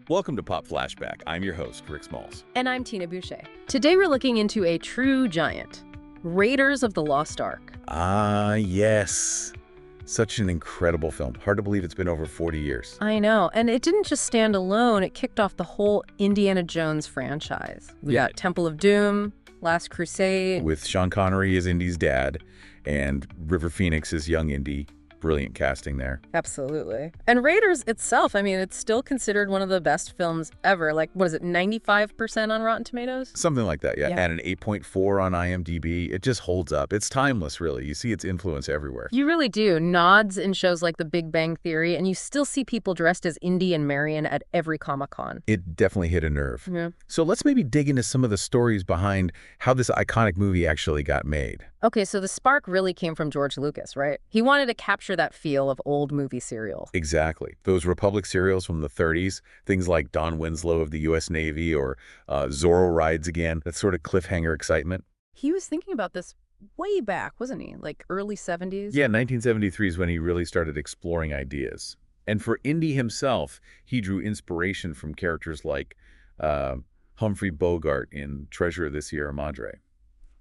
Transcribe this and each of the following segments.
Welcome to Pop Flashback. I'm your host, Rick Smalls. And I'm Tina Boucher. Today we're looking into a true giant, Raiders of the Lost Ark. Ah, yes. Such an incredible film. Hard to believe it's been over 40 years. I know, and it didn't just stand alone, it kicked off the whole Indiana Jones franchise. We got Temple of Doom, Last Crusade. With Sean Connery as Indy's dad and River Phoenix as young Indy. Brilliant casting there. Absolutely. And Raiders itself, I mean, it's still considered one of the best films ever. Like, what is it, 95% on Rotten Tomatoes? Something like that, yeah. And an 8.4 on IMDb. It just holds up. It's timeless, really. You see its influence everywhere. You really do. Nods in shows like The Big Bang Theory, and you still see people dressed as Indy and Marion at every Comic-Con. It definitely hit a nerve. Yeah. So let's maybe dig into some of the stories behind how this iconic movie actually got made. Okay, so the spark really came from George Lucas, right? He wanted to capture that feel of old movie serials. Exactly. Those Republic serials from the 30s, things like Don Winslow of the U.S. Navy or Zorro Rides Again, that sort of cliffhanger excitement. He was thinking about this way back, wasn't he? Like early 70s? Yeah, 1973 is when he really started exploring ideas. And for Indy himself, he drew inspiration from characters like Humphrey Bogart in Treasure of the Sierra Madre.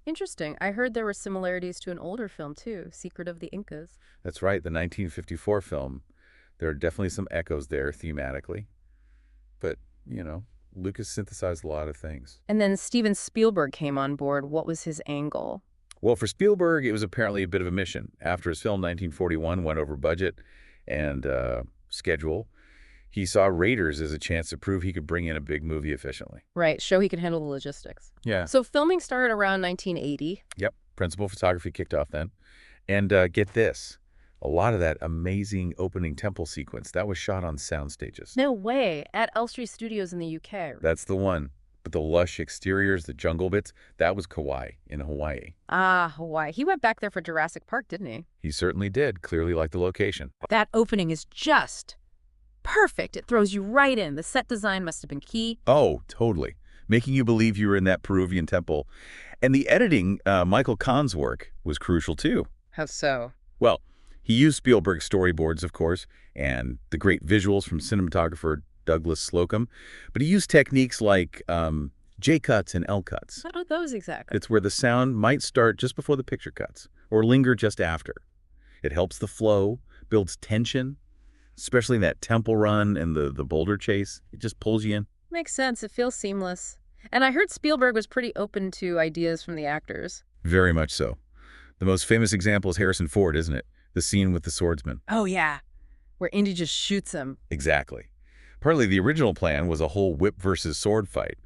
Interesting. I heard there were similarities to an older film, too, Secret of the Incas. That's right, the 1954 film. There are definitely some echoes there thematically. But, you know, Lucas synthesized a lot of things. And then Steven Spielberg came on board. What was his angle? Well, for Spielberg, it was apparently a bit of a mission. After his film 1941 went over budget and schedule, he saw Raiders as a chance to prove he could bring in a big movie efficiently. Right, show he could handle the logistics. Yeah. So filming started around 1980. Yep, principal photography kicked off then. And get this, a lot of that amazing opening temple sequence, that was shot on sound stages. No way, at Elstree Studios in the UK. That's the one. But the lush exteriors, the jungle bits, that was Kauai in Hawaii. Ah, Hawaii. He went back there for Jurassic Park, didn't he? He certainly did, clearly liked the location. That opening is just perfect. It throws you right in. The set design must have been key. Oh, totally. Making you believe you were in that Peruvian temple. And the editing, Michael Kahn's work, was crucial too. How so? Well, he used Spielberg's storyboards, of course, and the great visuals from cinematographer Douglas Slocum. But he used techniques like J-cuts and L-cuts. What are those exactly? It's where the sound might start just before the picture cuts or linger just after. It helps the flow, builds tension, especially in that temple run and the boulder chase. It just pulls you in. Makes sense. It feels seamless. And I heard Spielberg was pretty open to ideas from the actors. Very much so. The most famous example is Harrison Ford, isn't it? The scene with the swordsman. Oh, yeah. Where Indy just shoots him. Exactly. Partly the original plan was a whole whip versus sword fight,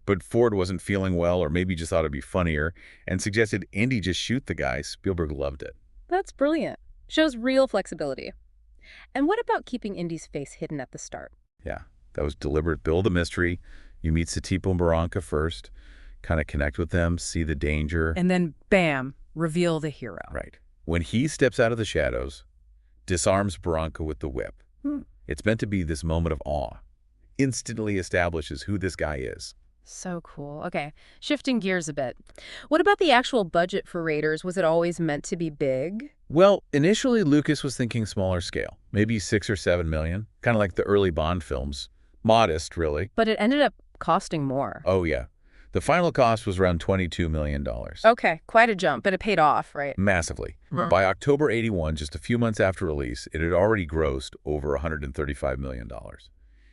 but Ford wasn't feeling well or maybe just thought it'd be funnier and suggested Indy just shoot the guy. Spielberg loved it. That's brilliant. Shows real flexibility. And what about keeping Indy's face hidden at the start? Yeah, that was deliberate. Build a mystery. You meet Satipo and Barranca first, kind of connect with them, see the danger. And then, bam, reveal the hero. Right. When he steps out of the shadows, disarms Barranca with the whip. It's meant to be this moment of awe. Instantly establishes who this guy is. So cool. Okay, shifting gears a bit. What about the actual budget for Raiders? Was it always meant to be big? Well, initially Lucas was thinking smaller scale, maybe 6 or 7 million, kind of like the early Bond films. Modest, really. But it ended up costing more. Oh, yeah. The final cost was around $22 million. Okay, quite a jump, but it paid off, right? Massively. By October 81, just a few months after release, it had already grossed over $135 million.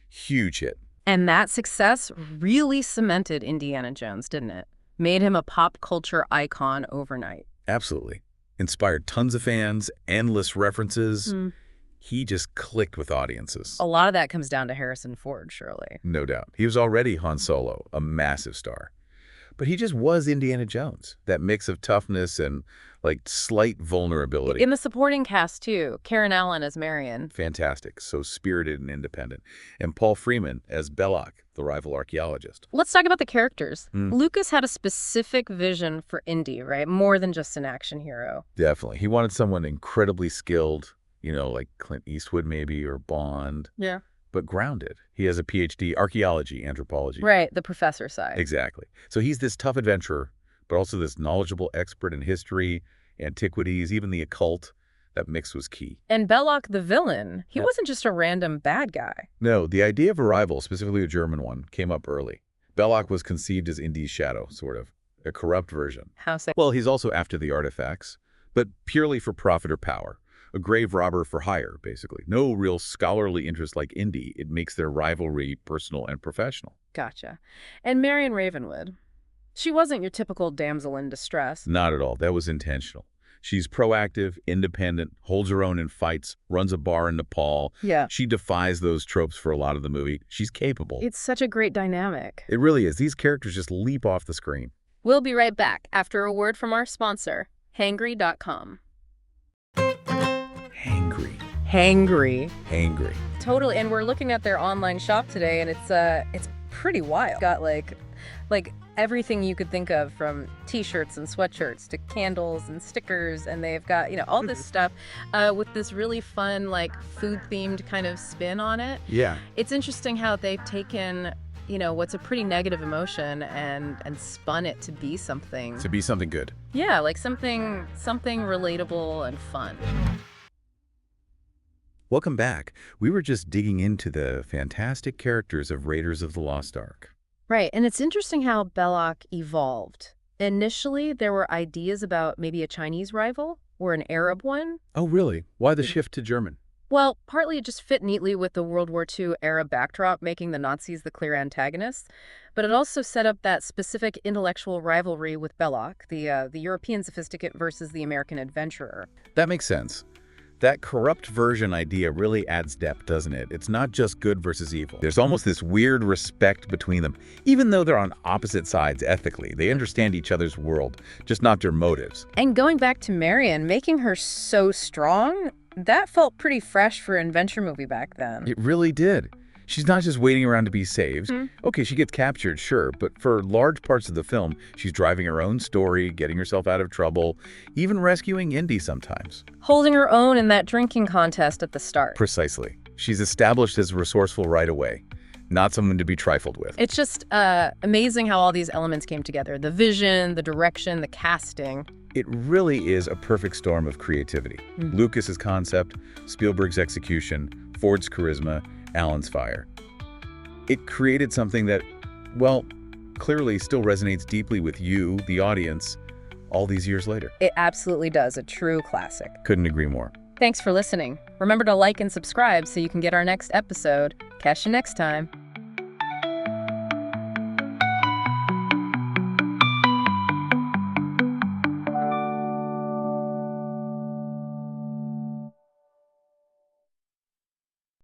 Huge hit. And that success really cemented Indiana Jones, didn't it? Made him a pop culture icon overnight. Absolutely. Inspired tons of fans, endless references. He just clicked with audiences. A lot of that comes down to Harrison Ford, surely. No doubt. He was already Han Solo, a massive star. But he just was Indiana Jones, that mix of toughness and, like, slight vulnerability. In the supporting cast, too. Karen Allen as Marion. Fantastic. So spirited and independent. And Paul Freeman as Belloc, the rival archaeologist. Let's talk about the characters. Lucas had a specific vision for Indy, right? More than just an action hero. Definitely. He wanted someone incredibly skilled, you know, like Clint Eastwood maybe, or Bond. Yeah. But grounded. He has a PhD, archaeology, anthropology. Right, the professor side. Exactly. So he's this tough adventurer, but also this knowledgeable expert in history, antiquities, even the occult. That mix was key. And Belloc, the villain, he Yeah. wasn't just a random bad guy. No, the idea of a rival, specifically a German one, came up early. Belloc was conceived as Indy's shadow, sort of. A corrupt version. How so? Well, he's also after the artifacts, but purely for profit or power. A grave robber for hire, basically. No real scholarly interest like Indy. It makes their rivalry personal and professional. Gotcha. And Marion Ravenwood, she wasn't your typical damsel in distress. Not at all. That was intentional. She's proactive, independent, holds her own in fights, runs a bar in Nepal. Yeah. She defies those tropes for a lot of the movie. She's capable. It's such a great dynamic. It really is. These characters just leap off the screen. We'll be right back after a word from our sponsor, Hangry.com. Hangry. Hangry. Totally. And we're looking at their online shop today, and it's pretty wild. Got like everything you could think of, from t-shirts and sweatshirts to candles and stickers, and they've got, all this stuff with this really fun, like, food-themed kind of spin on it. Yeah. It's interesting how they've taken, what's a pretty negative emotion and spun it to be something. To be something good. Yeah, like something relatable and fun. Welcome back. We were just digging into the fantastic characters of Raiders of the Lost Ark. Right, and it's interesting how Belloc evolved. Initially, there were ideas about maybe a Chinese rival or an Arab one. Oh, really? Why the shift to German? Well, partly it just fit neatly with the World War II era backdrop, making the Nazis the clear antagonists. But it also set up that specific intellectual rivalry with Belloc, the European sophisticate versus the American adventurer. That makes sense. That corrupt version idea really adds depth, doesn't it? It's not just good versus evil. There's almost this weird respect between them. Even though they're on opposite sides ethically, they understand each other's world, just not their motives. And going back to Marion, making her so strong, that felt pretty fresh for an adventure movie back then. It really did. She's not just waiting around to be saved. Okay, she gets captured, sure, but for large parts of the film, she's driving her own story, getting herself out of trouble, even rescuing Indy sometimes. Holding her own in that drinking contest at the start. Precisely. She's established as resourceful right away, not someone to be trifled with. It's just amazing how all these elements came together. The vision, the direction, the casting. It really is a perfect storm of creativity. Lucas's concept, Spielberg's execution, Ford's charisma, Alan's fire. It created something that, well, clearly still resonates deeply with you, the audience, all these years later. It absolutely does. A true classic. Couldn't agree more. Thanks for listening. Remember to like and subscribe so you can get our next episode. Catch you next time.